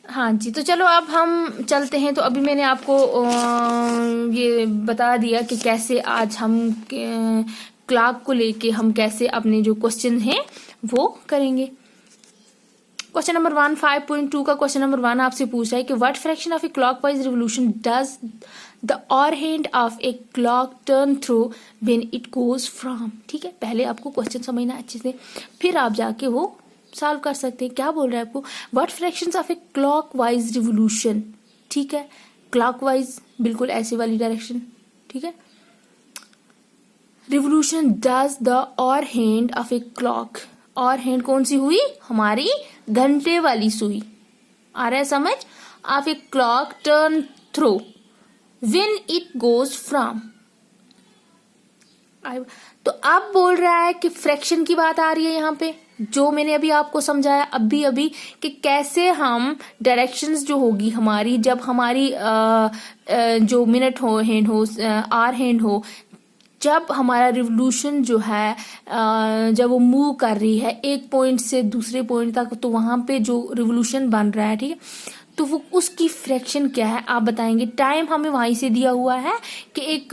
हाँ जी, तो चलो अब हम चलते हैं। तो अभी मैंने आपको ये बता दिया कि कैसे आज हम क्लॉक को लेके हम कैसे अपने जो क्वेश्चन हैं वो करेंगे। क्वेश्चन नंबर 1 5.2 का क्वेश्चन नंबर 1 आपसे पूछ रहा है कि what fraction of a clockwise revolution does the hour hand of a clock turn through when it goes from. ठीक है, पहले आपको क्वेश्चन समझना अच्छे से, फिर आप जाके वो सॉल्व कर सकते हैं। क्या बोल रहा है आपको, what fractions of a clockwise revolution. ठीक है, क्लॉकवाइज बिल्कुल ऐसे वाली डायरेक्शन। ठीक है, revolution does the hour hand of a clock. और हैंड कौन सी हुई, हमारी घंटे वाली सुई। आ रहा है समझ, of a clock turn through when it goes from. तो अब बोल रहा है कि फ्रैक्शन की बात आ रही है यहाँ पे, जो मैंने अभी आपको समझाया अभी कि कैसे हम डायरेक्शंस जो होगी हमारी, जब हमारी जो मिनट हो हैंड हो आर हैंड हो, जब हमारा रिवोल्यूशन जो है जब वो मूव कर रही है एक पॉइंट से दूसरे पॉइंट तक, तो वहां पे जो रिवोल्यूशन बन रहा है, ठीक है, तो वो उसकी फ्रैक्शन क्या है आप बताएंगे। टाइम हमें वहीं से दिया हुआ है कि एक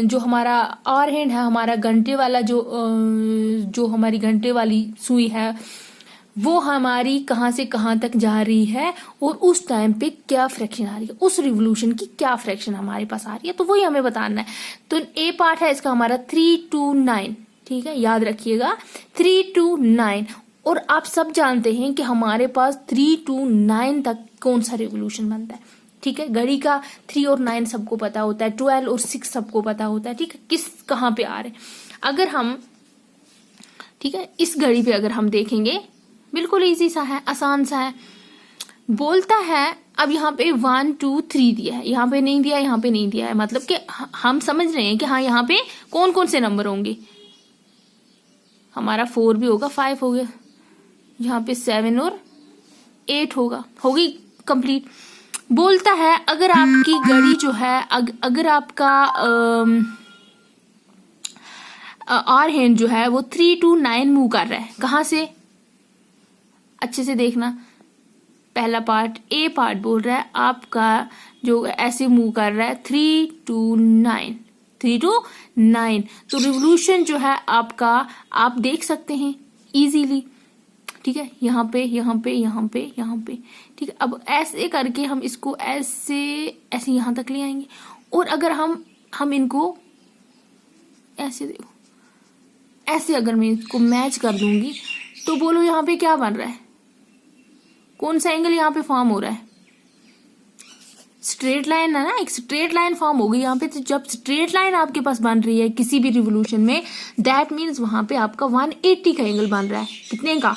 जो हमारा आवर हैंड है, हमारा घंटे वाला जो हमारी घंटे वाली सुई है, वो हमारी कहाँ से कहाँ तक जा रही है और उस टाइम पे क्या फ्रैक्शन आ रही है, उस रिवोल्यूशन की क्या फ्रैक्शन हमारे पास आ रही है, तो वही हमें बताना है। तो ए पार्ट है इसका हमारा 3 to 9। ठीक है, याद रखिएगा 3 to 9। और आप सब जानते हैं कि हमारे पास 3 to 9 तक कौन सा रिवोल्यूशन बनता है। ठीक है, घड़ी का 3 और 9 सबको पता होता है, 12 और 6 सबको पता होता है। ठीक है, किस कहाँ पे आ रहे, अगर हम, ठीक है, इस घड़ी पे अगर हम देखेंगे, बिल्कुल इजी सा है, आसान सा है। बोलता है अब यहाँ पे 1 2 3 दिया है, यहाँ पे नहीं दिया, यहाँ पे नहीं दिया है, मतलब कि हम समझ रहे हैं कि हाँ यहाँ पे कौन कौन से नंबर होंगे। हमारा 4 भी होगा, 5 हो गया, यहाँ पे 7 और 8 होगा, होगी कंप्लीट। बोलता है अगर आपकी घड़ी जो है, अगर आपका आवर हैंड जो है वो 3 to 9 मूव कर रहा है, कहाँ से, अच्छे से देखना। पहला पार्ट, ए पार्ट बोल रहा है आपका जो ऐसे मूव कर रहा है 3 to 9, 3 to 9। तो रिवोल्यूशन जो है आपका आप देख सकते हैं इजीली। ठीक है, यहाँ पे यहाँ पे यहाँ पे यहाँ पे, ठीक है। अब ऐसे करके हम इसको ऐसे ऐसे यहाँ तक ले आएंगे, और अगर हम इनको ऐसे, देखो ऐसे अगर मैं इसको मैच कर दूंगी, तो बोलो यहाँ पे क्या बन रहा है, कौन सा एंगल यहाँ पे फॉर्म हो रहा है, स्ट्रेट लाइन है ना, एक स्ट्रेट लाइन फॉर्म होगी यहाँ पे। तो जब स्ट्रेट लाइन आपके पास बन रही है किसी भी रिवोल्यूशन में, दैट मीन्स वहां पे आपका 180 का एंगल बन रहा है। कितने का,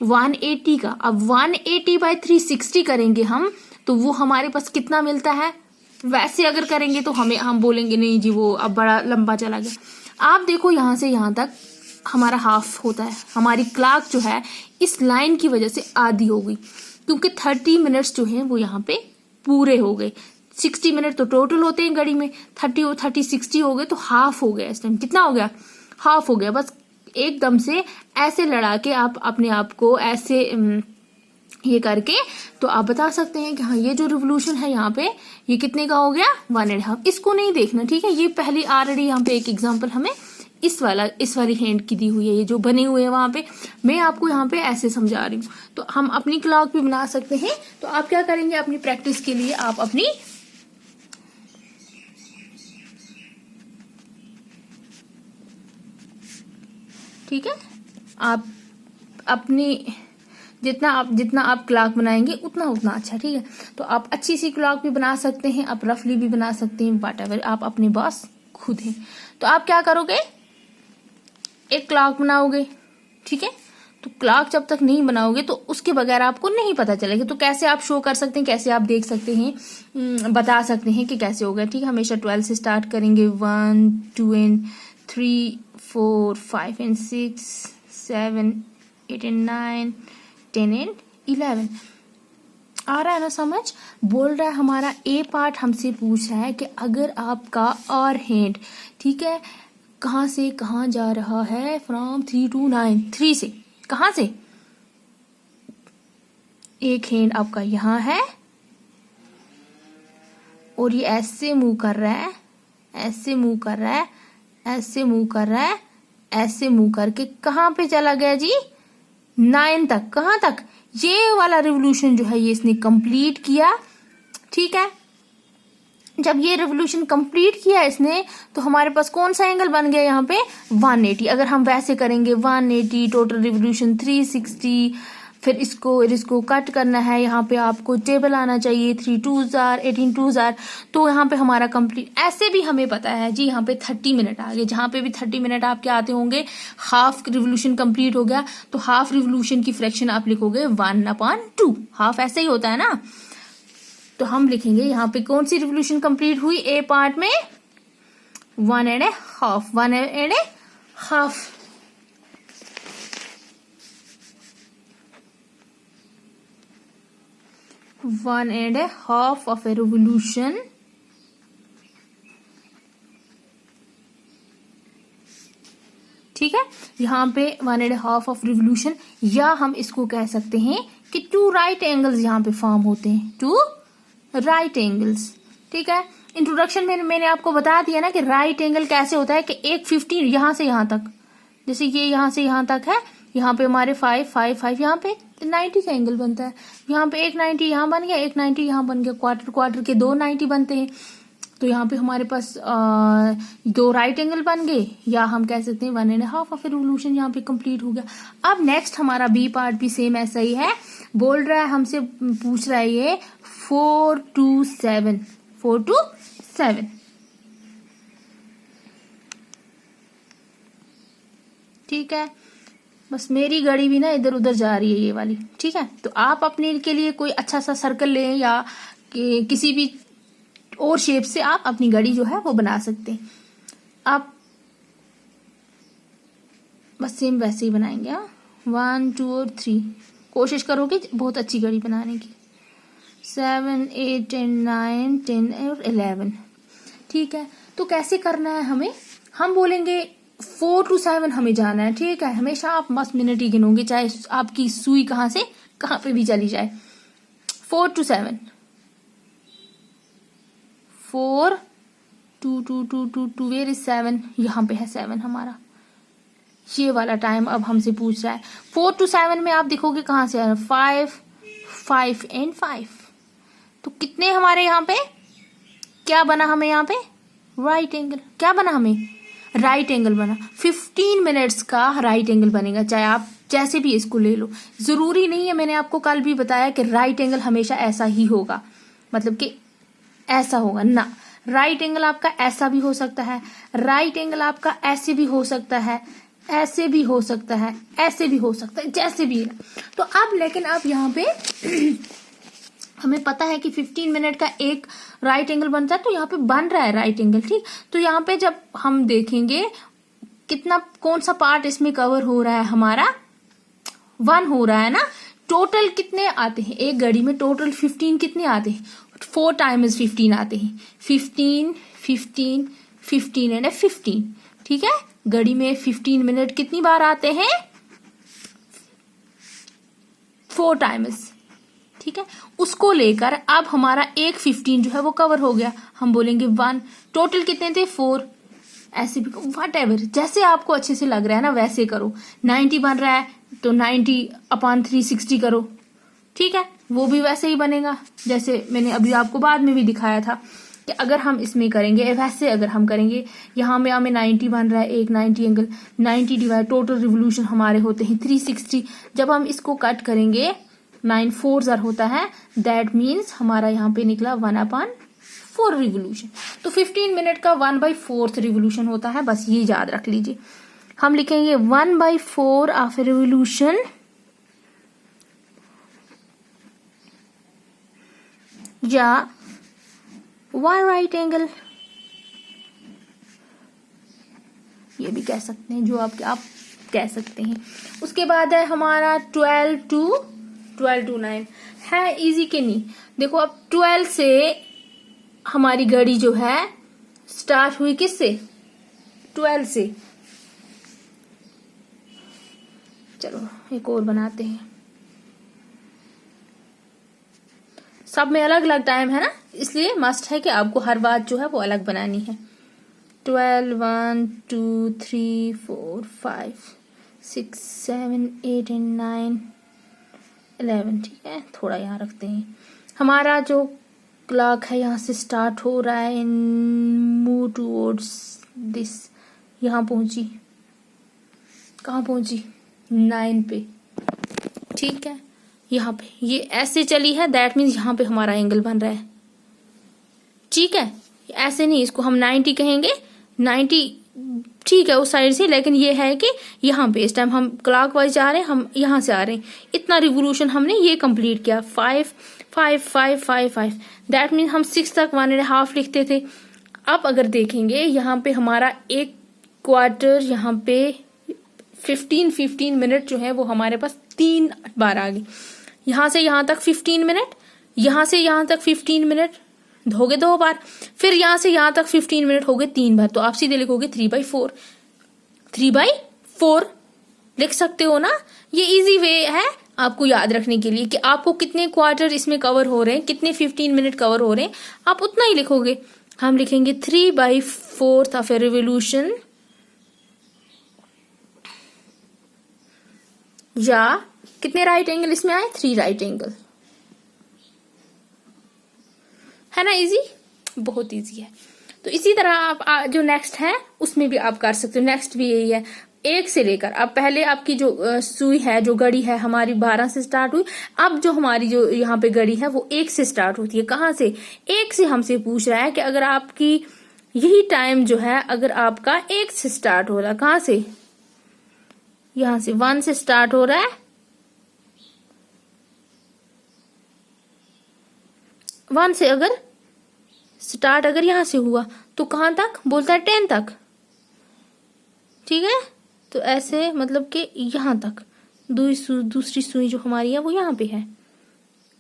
180 का। अब 180 by 360 करेंगे हम, तो वो हमारे पास कितना मिलता है। वैसे अगर करेंगे तो हम बोलेंगे नहीं जी वो अब बड़ा लंबा चला गया। आप देखो यहाँ से यहाँ तक हमारा हाफ होता है, हमारी क्लॉक जो है इस लाइन की वजह से आधी हो गई, क्योंकि 30 मिनट्स जो हैं वो यहाँ पे पूरे हो गए। 60 मिनट तो टोटल होते हैं घड़ी में, 30 और 30 60 हो गए, तो हाफ हो गया। इस टाइम कितना हो गया, हाफ हो गया। बस एकदम से ऐसे लड़ा के आप अपने आप को ऐसे ये करके तो आप बता सकते हैं कि हाँ ये जो रिवोल्यूशन है यहाँ पे ये कितने का हो गया, 1.5। इसको नहीं देखना, ठीक है। ये पहले ऑलरेडी यहाँ पे एक एग्जाम्पल हमें इस वाली हैंड की दी हुई है, ये जो बने हुए हैं वहां पे, मैं आपको यहाँ पे ऐसे समझा रही हूँ। तो हम अपनी क्लॉक भी बना सकते हैं। तो आप क्या करेंगे, अपनी प्रैक्टिस के लिए आप अपनी ठीक है, आप अपनी जितना आप क्लॉक बनाएंगे उतना अच्छा, ठीक है। तो आप अच्छी सी क्लॉक भी बना सकते हैं, आप रफली भी बना सकते हैं, व्हाटएवर, आप अपने बॉस खुद हैं। तो आप क्या करोगे, एक क्लॉक बनाओगे, ठीक है। तो क्लॉक जब तक नहीं बनाओगे तो उसके बगैर आपको नहीं पता चलेगा। तो कैसे आप शो कर सकते हैं, कैसे आप देख सकते हैं, बता सकते हैं कि कैसे होगा, ठीक है। हमेशा 12 से स्टार्ट करेंगे, 1 2 and 3 4 5 and 6 7 8 and 9 10 and 11। आ रहा है ना समझ। बोल रहा है हमारा ए पार्ट हमसे पूछ रहा है कि अगर आपका और हैंड, ठीक है, कहाँ से कहाँ जा रहा है, फ्रॉम 3 to 9, 3 से कहाँ से, एक हैंड आपका यहाँ है और ये ऐसे मूव कर रहा है, ऐसे मूव कर रहा है, ऐसे मूव कर रहा है, ऐसे मूव करके कहाँ पे चला गया जी? 9 तक। कहाँ तक? ये वाला रिवोल्यूशन जो है ये इसने कंप्लीट किया। ठीक है, जब ये रिवोल्यूशन कंप्लीट किया इसने तो हमारे पास कौन सा एंगल बन गया यहाँ पे? 180। अगर हम वैसे करेंगे 180 टोटल रिवोल्यूशन 360, फिर इसको कट करना है। यहाँ पे आपको टेबल आना चाहिए, 3 2s are 18 2s are, तो यहाँ पे हमारा कंप्लीट। ऐसे भी हमें पता है जी यहाँ पे 30 मिनट आ गए। जहाँ पे भी 30 मिनट आपके आते होंगे, हाफ रिवोल्यूशन कंप्लीट हो गया, तो हाफ रिवोल्यूशन की फ्रैक्शन आप लिखोगे 1/2। हाफ ऐसे ही होता है ना, तो हम लिखेंगे यहाँ पे कौन सी रिवोल्यूशन कंप्लीट हुई? ए पार्ट में 1.5, 1.5। One and a half of a revolution ठीक है, यहाँ पे 1.5 ऑफ रिवोल्यूशन, या हम इसको कह सकते हैं कि 2 राइट एंगल्स यहाँ पे फॉर्म होते हैं, 2 राइट एंगल्स। ठीक है, इंट्रोडक्शन में मैंने आपको बता दिया ना कि राइट एंगल कैसे होता है कि एक 15 यहाँ से यहाँ तक, जैसे ये यहाँ से यहाँ तक है, यहाँ पे हमारे 5 5 5 यहाँ पे 90 का एंगल बनता है। यहाँ पे एक 90 यहाँ बन गया, एक 90 यहाँ बन गया, क्वार्टर के 2 90 बनते हैं। तो यहाँ पे हमारे पास 2 राइट एंगल बन गए, या हम कह सकते हैं 1.5 ऑफ रिवोल्यूशन यहाँ पे कंप्लीट हो गया। अब नेक्स्ट हमारा बी पार्ट भी सेम ऐसा ही है। बोल रहा है हमसे, पूछ रहा है ये 4 to 7, 4 to 7। ठीक है, बस मेरी घड़ी भी ना इधर उधर जा रही है ये वाली। ठीक है, तो आप अपने के लिए कोई अच्छा सा सर्कल लें, या किसी भी और शेप से आप अपनी घड़ी जो है वो बना सकते हैं। आप बस सेम वैसे ही बनाएंगे। 1 2 और 3 कोशिश करोगे बहुत अच्छी घड़ी बनाने की। 7 8 10 9 10 और 11। ठीक है, तो कैसे करना है हमें? हम बोलेंगे 4 to 7 हमें जाना है। ठीक है, हमेशा आप बस मिनट ही गिनोगे, चाहे आपकी सुई कहाँ से कहाँ पे भी चली जाए। 4 to 7, 4 2 2 2 2 2 वेयर इज 7? यहाँ पे है 7 हमारा। ये वाला टाइम अब हमसे पूछ रहा है। 4 to 7 में आप देखोगे कहाँ से है? 5 5 and 5। तो कितने हमारे यहाँ पे क्या बना? हमें यहाँ पे राइट एंगल क्या बना? हमें राइट एंगल बना। 15 मिनट्स का राइट एंगल बनेगा, चाहे आप जैसे भी इसको ले लो। जरूरी नहीं है, मैंने आपको कल भी बताया कि राइट एंगल हमेशा ऐसा ही होगा, मतलब कि ऐसा होगा ना। राइट एंगल आपका ऐसा भी हो सकता है, राइट एंगल आपका ऐसे भी हो सकता है, ऐसे भी हो सकता है, ऐसे भी हो सकता है, जैसे भी है। तो अब लेकिन अब यहाँ पे हमें पता है कि 15 मिनट का एक राइट एंगल बनता है, तो यहाँ पे बन रहा है राइट एंगल। ठीक, तो यहाँ पे जब हम देखेंगे कितना, कौन सा पार्ट इसमें कवर हो रहा है हमारा? 1 हो रहा है ना। टोटल कितने आते हैं एक घड़ी में? टोटल 15 कितने आते हैं? 4 times 15 आते हैं। 15 15 15 एंड 15। ठीक है, घड़ी में 15 मिनट कितनी बार आते हैं? 4 times। ठीक है, उसको लेकर अब हमारा एक 15 जो है वो कवर हो गया। हम बोलेंगे 1। टोटल कितने थे? 4। ऐसे भी वट एवर, जैसे आपको अच्छे से लग रहा है ना वैसे करो। 90 बन रहा है तो 90/360 करो। ठीक है, वो भी वैसे ही बनेगा जैसे मैंने अभी आपको बाद में भी दिखाया था कि अगर हम इसमें करेंगे वैसे, अगर हम करेंगे यहाँ में हमें 90 बन रहा है, एक 90 एंगल, 90 डिवाइड टोटल रिवोल्यूशन हमारे होते हैं 360। जब हम इसको कट करेंगे 9 4s होता है, दैट मीन्स हमारा यहाँ पे निकला 1/4 रिवोल्यूशन। तो 15 मिनट का 1/4 रिवोल्यूशन होता है, बस ये याद रख लीजिए। हम लिखेंगे 1/4 ऑफ रिवोल्यूशन या 1 राइट एंगल, ये भी कह सकते हैं, जो आप कह सकते हैं। उसके बाद है हमारा 12 to 9 है। इजी के नहीं, देखो अब 12 से हमारी घड़ी जो है स्टार्ट हुई किससे? 12 से। चलो एक और बनाते हैं। सब में अलग अलग टाइम है ना, इसलिए मस्ट है कि आपको हर बात जो है वो अलग बनानी है। 12, 1, 2, 3, 4, 5, 6, 7, 8 एंड 9, 11। ठीक है, थोड़ा यहाँ रखते हैं। हमारा जो क्लॉक है यहाँ से स्टार्ट हो रहा है इन मूव टूवर्ड्स दिस, यहाँ पहुंची, कहाँ पहुंची, 9 पे। ठीक है, यहाँ पे ये ऐसे चली है, दैट मीन्स यहाँ पे हमारा एंगल बन रहा है। ठीक है, ऐसे नहीं, इसको हम 90 कहेंगे, 90 ठीक है उस साइड से, लेकिन ये है कि यहाँ पे इस टाइम हम क्लॉकवाइज जा रहे हैं, हम यहाँ से आ रहे हैं। इतना रिवोल्यूशन हमने ये कंप्लीट किया, 5 5 5 5 5, दैट मीन हम 6 तक 1.5 लिखते थे। अब अगर देखेंगे यहाँ पे हमारा एक क्वार्टर, यहाँ पे 15 मिनट जो है वो हमारे पास 3 बार आ गई। यहाँ से यहाँ तक 15 मिनट, यहाँ से यहाँ तक 15 मिनट हो गए 2 बार, फिर यहाँ से यहाँ तक 15 मिनट हो गए 3 बार। तो आप सीधे लिखोगे 3/4, 3/4 लिख सकते हो ना। ये इजी वे है आपको याद रखने के लिए कि आपको कितने क्वार्टर इसमें कवर हो रहे हैं, कितने 15 मिनट कवर हो रहे हैं, आप उतना ही लिखोगे। हम लिखेंगे 3/4 ऑफ ए रिवोल्यूशन, या कितने राइट एंगल इसमें आए, 3 राइट एंगल, है ना। इजी, बहुत इजी है। तो इसी तरह आप जो नेक्स्ट है उसमें भी आप कर सकते हो। नेक्स्ट भी यही है, 1 से लेकर, अब पहले आपकी जो सुई है, जो घड़ी है हमारी 12 से स्टार्ट हुई। अब जो हमारी जो यहाँ पे घड़ी है वो 1 से स्टार्ट होती है। कहाँ से, 1 से हमसे पूछ रहा है कि अगर आपकी यही टाइम जो है अगर आपका 1 से स्टार्ट हो रहा है, कहाँ से, यहां से 1 से स्टार्ट हो रहा है, 1 से अगर स्टार्ट अगर यहां से हुआ तो कहां तक, बोलता है 10 तक। ठीक है, तो ऐसे मतलब कि यहां तक दूसरी सुई जो हमारी है वो यहां पे है।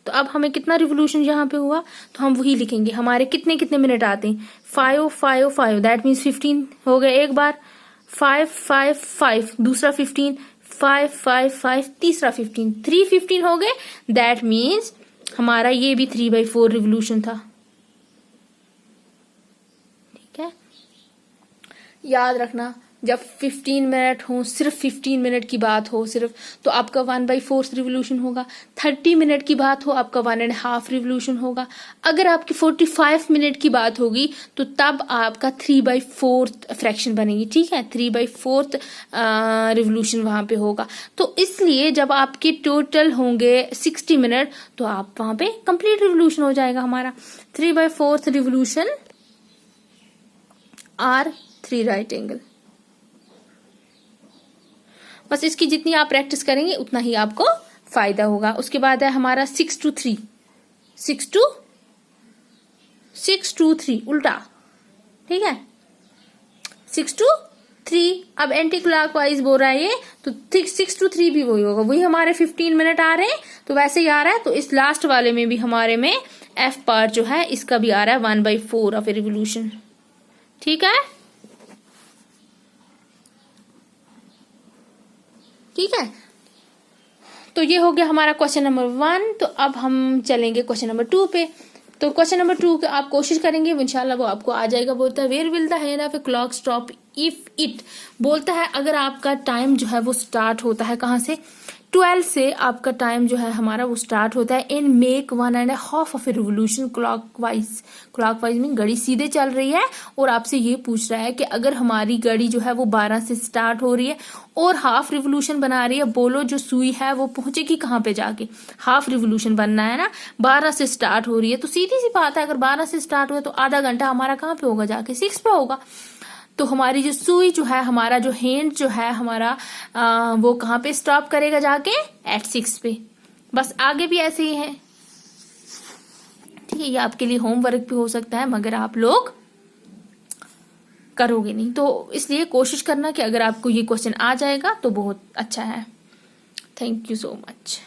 तो अब हमें कितना रिवोल्यूशन यहाँ पे हुआ, तो हम वही लिखेंगे। हमारे कितने कितने मिनट आते हैं, 5 5 5, दैट मीन्स 15 हो गए एक बार, 5 5 5 दूसरा 15, 5 5 5 तीसरा 15, 3:15 हो गए। दैट मीन्स हमारा ये भी 3/4 रिवोल्यूशन था। ठीक है, याद रखना जब 15 मिनट हो, सिर्फ 15 मिनट की बात हो सिर्फ, तो आपका 1/4 रिवोल्यूशन होगा। 30 मिनट की बात हो आपका 1.5 रिवोल्यूशन होगा। अगर आपकी 45 मिनट की बात होगी तो तब आपका 3/4 फ्रैक्शन बनेगी। ठीक है, 3/4 रिवोल्यूशन वहां पे होगा। तो इसलिए जब आपके टोटल होंगे 60 मिनट तो आप वहां पे कंप्लीट रिवोल्यूशन हो जाएगा हमारा। 3/4 रिवोल्यूशन आर 3 राइट एंगल। बस इसकी जितनी आप प्रैक्टिस करेंगे उतना ही आपको फायदा होगा। उसके बाद है हमारा 6 to 3, 6 to 3 उल्टा। ठीक है, 6 to 3, अब एंटी क्लॉकवाइज बोल रहा है ये, तो 6 to 3 भी वही होगा। वही हमारे 15 मिनट आ रहे हैं तो वैसे ही आ रहा है। तो इस लास्ट वाले में भी हमारे में एफ पार्ट जो है इसका भी आ रहा है 1/4 ऑफ ए रिवोल्यूशन। ठीक है, ठीक है, तो ये हो गया हमारा क्वेश्चन नंबर 1। तो अब हम चलेंगे क्वेश्चन नंबर 2 पे। तो क्वेश्चन नंबर 2 आप कोशिश करेंगे इंशाल्लाह वो आपको आ जाएगा। बोलता है where will the hand of a clock stop if it, बोलता है अगर आपका टाइम जो है वो स्टार्ट होता है कहाँ से, 12 से आपका टाइम जो है हमारा वो स्टार्ट होता है in make 1.5 of a revolution clockwise. Clockwise में घड़ी सीधे चल रही है और आपसे ये पूछ रहा है कि अगर हमारी घड़ी जो है वो 12 से स्टार्ट हो रही है और हाफ रिवोल्यूशन बना रही है, बोलो जो सुई है वो पहुंचेगी कहाँ पे जाके, हाफ रिवोल्यूशन बनना है ना। 12 से स्टार्ट हो रही है तो सीधी सी बात है अगर 12 से स्टार्ट हुआ तो आधा घंटा हमारा कहाँ पे होगा, जाके 6 पे होगा। तो हमारी जो सुई जो है, हमारा जो हैंड जो है हमारा वो कहाँ पे स्टॉप करेगा, जाके एट 6 पे। बस आगे भी ऐसे ही है। ठीक है, ये आपके लिए होमवर्क भी हो सकता है मगर आप लोग करोगे नहीं, तो इसलिए कोशिश करना कि अगर आपको ये क्वेश्चन आ जाएगा तो बहुत अच्छा है। Thank you so much.